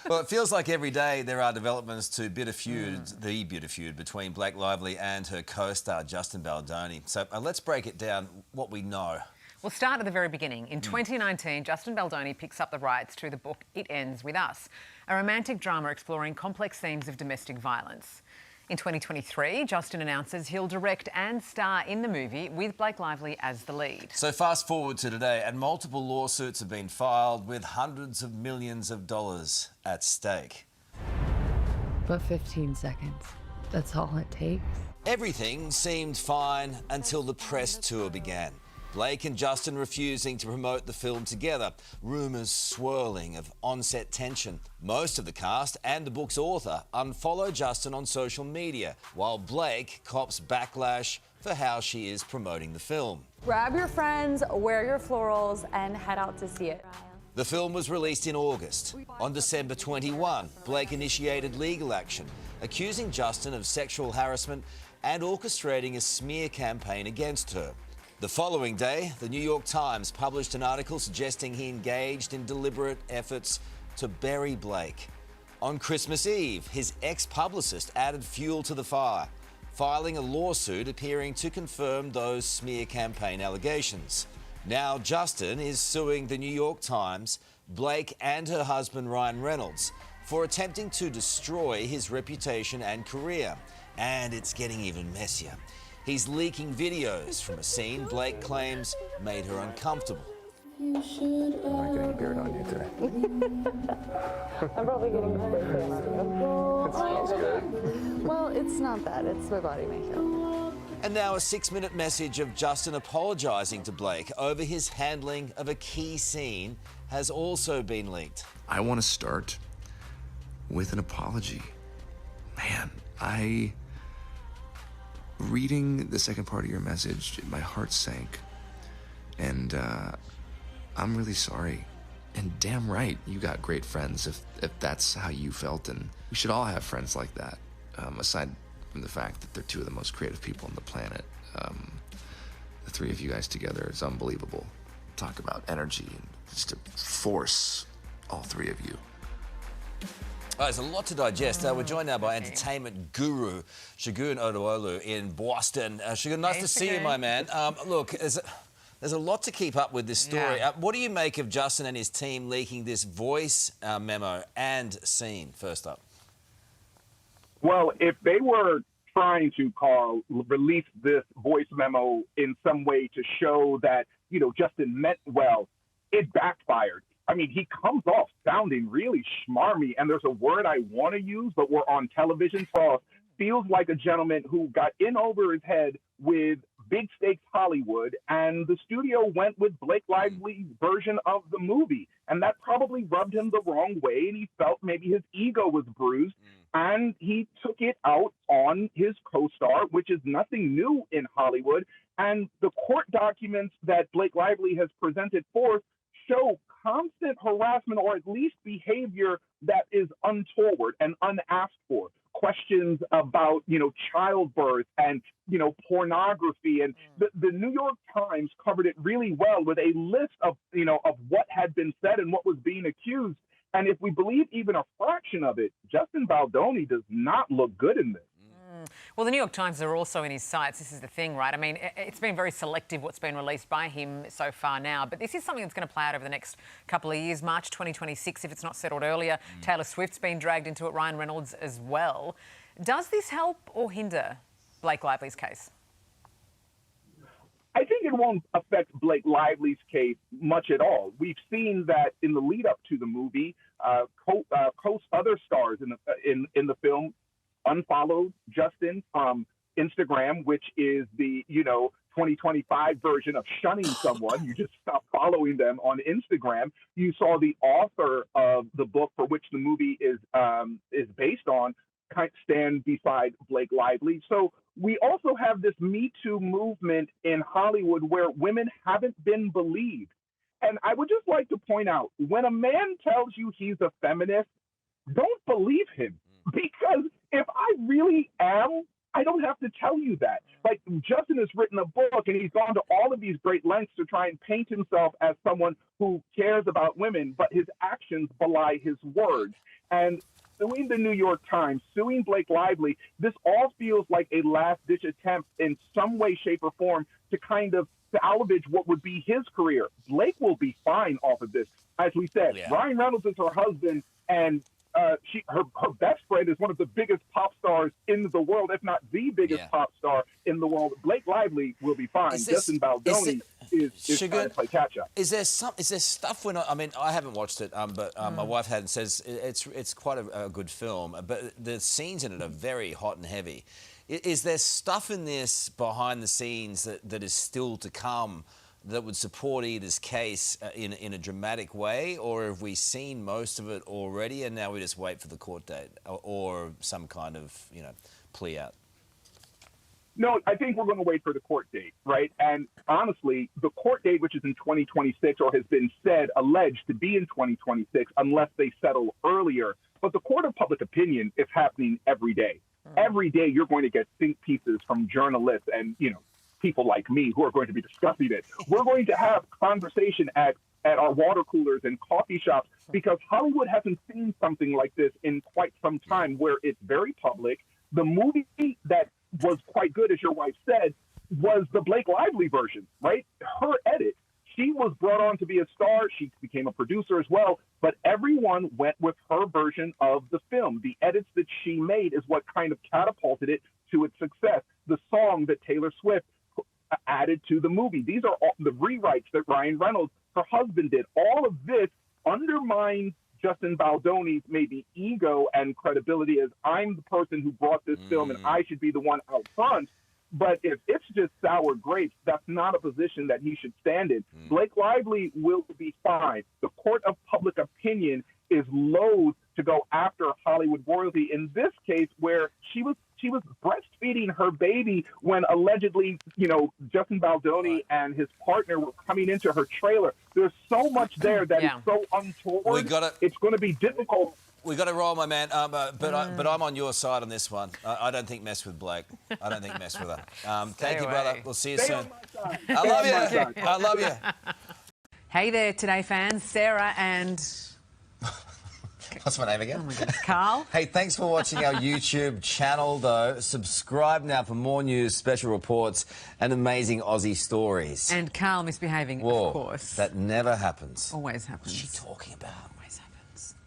Well, it feels like every day there are developments to the bitter feud between Blake Lively and her co-star Justin Baldoni. So let's break it down, what we know. We'll start at the very beginning. In 2019, Justin Baldoni picks up the rights to the book It Ends With Us, a romantic drama exploring complex themes of domestic violence. In 2023, Justin announces he'll direct and star in the movie with Blake Lively as the lead. So fast forward to today, and multiple lawsuits have been filed with hundreds of millions of dollars at stake. But 15 seconds, that's all it takes. Everything seemed fine until the press tour began. Blake and Justin refusing to promote the film together, rumours swirling of on-set tension. Most of the cast and the book's author unfollow Justin on social media, while Blake cops backlash for how she is promoting the film. Grab your friends, wear your florals, and head out to see it. The film was released in August. On December 21, Blake initiated legal action, accusing Justin of sexual harassment and orchestrating a smear campaign against her. The following day, the New York Times published an article suggesting he engaged in deliberate efforts to bury Blake. On Christmas Eve, his ex-publicist added fuel to the fire, filing a lawsuit appearing to confirm those smear campaign allegations. Now Justin is suing the New York Times, Blake and her husband Ryan Reynolds for attempting to destroy his reputation and career. And it's getting even messier. He's leaking videos from a scene Blake claims made her uncomfortable. I'm not getting a beard on you today. I'm probably getting a birthday on you. It smells good. Well, it's not bad. It's my body makeup. And now a 6-minute message of Justin apologising to Blake over his handling of a key scene has also been leaked. I want to start with an apology. Man, reading the second part of your message, my heart sank. And I'm really sorry. And damn right, you got great friends if that's how you felt. And we should all have friends like that, aside from the fact that they're two of the most creative people on the planet. The three of you guys together is unbelievable. Talk about energy and just a force, all three of you. There's a lot to digest. We're joined now by entertainment guru Shagun Oduolu in Boston. Shagun, nice to see you, my man. Look, there's a lot to keep up with this story. Yeah. What do you make of Justin and his team leaking this voice memo and scene, first up? Well, if they were trying to, Carl, release this voice memo in some way to show that, Justin meant well, it backfired. I mean, he comes off sounding really schmarmy, and there's a word I want to use, but we're on television, so feels like a gentleman who got in over his head with big stakes Hollywood, and the studio went with Blake Lively's version of the movie, and that probably rubbed him the wrong way, and he felt maybe his ego was bruised, and he took it out on his co-star, which is nothing new in Hollywood, and the court documents that Blake Lively has presented forth show constant harassment, or at least behavior that is untoward and unasked for. Questions about, childbirth and, pornography. And the New York Times covered it really well with a list of what had been said and what was being accused. And if we believe even a fraction of it, Justin Baldoni does not look good in this. Well, the New York Times are also in his sights. This is the thing, right? I mean, it's been very selective what's been released by him so far now, but this is something that's going to play out over the next couple of years, March 2026, if it's not settled earlier. Taylor Swift's been dragged into it, Ryan Reynolds as well. Does this help or hinder Blake Lively's case? I think it won't affect Blake Lively's case much at all. We've seen that in the lead up to the movie, other stars in the film unfollowed Justin from Instagram, which is the 2025 version of shunning someone. You just stop following them on Instagram. You saw the author of the book for which the movie is based on stand beside Blake Lively. So we also have this Me Too movement in Hollywood where women haven't been believed. And I would just like to point out, when a man tells you he's a feminist, don't believe him. Because if I really am I don't have to tell you that. Like, Justin has written a book and he's gone to all of these great lengths to try and paint himself as someone who cares about women, but his actions belie his words. And suing the New York Times, suing Blake Lively, this all feels like a last-ditch attempt in some way, shape, or form to kind of salvage what would be his career. Blake will be fine off of this. As we said, Ryan Reynolds is her husband, and her best friend is one of the biggest pop stars in the world, if not the biggest pop star in the world. Blake Lively will be fine. Justin Baldoni is trying to play catch up. Is there stuff we're not? I mean, I haven't watched it, but my wife had and says it's quite a good film. But the scenes in it are very hot and heavy. Is there stuff in this behind the scenes that is still to come that would support either's case in a dramatic way, or have we seen most of it already and now we just wait for the court date or some kind of, plea out? No, I think we're going to wait for the court date, right? And honestly, the court date, which is in 2026 or has been alleged to be in 2026, unless they settle earlier. But the court of public opinion is happening every day. Every day you're going to get think pieces from journalists and, people like me who are going to be discussing it. We're going to have conversation at our water coolers and coffee shops because Hollywood hasn't seen something like this in quite some time, where it's very public. The movie that was quite good, as your wife said, was the Blake Lively version, right? Her edit. She was brought on to be a star. She became a producer as well, but everyone went with her version of the film. The edits that she made is what kind of catapulted it to its success. The song that Taylor Swift added to the movie. These are all the rewrites that Ryan Reynolds, her husband, did. All of this undermines Justin Baldoni's maybe ego and credibility as I'm the person who brought this film and I should be the one out front. But if it's just sour grapes, that's not a position that he should stand in. Blake Lively will be fine. The court of public opinion is loath to go after Hollywood royalty in this case, where she was breastfeeding her baby when allegedly, Justin Baldoni and his partner were coming into her trailer. There's so much there that is so untoward. It's going to be difficult. We got to roll, my man. But I'm on your side on this one. I don't think mess with Blake. I don't think mess with her. Thank you, brother. We'll see you soon. I love you. I love you. Hey there, Today fans. Sarah and... What's my name again? Oh my God. Carl. Hey, thanks for watching our YouTube channel, though. Subscribe now for more news, special reports, and amazing Aussie stories. And Carl misbehaving, Whoa, of course. That never happens. Always happens. What's she talking about?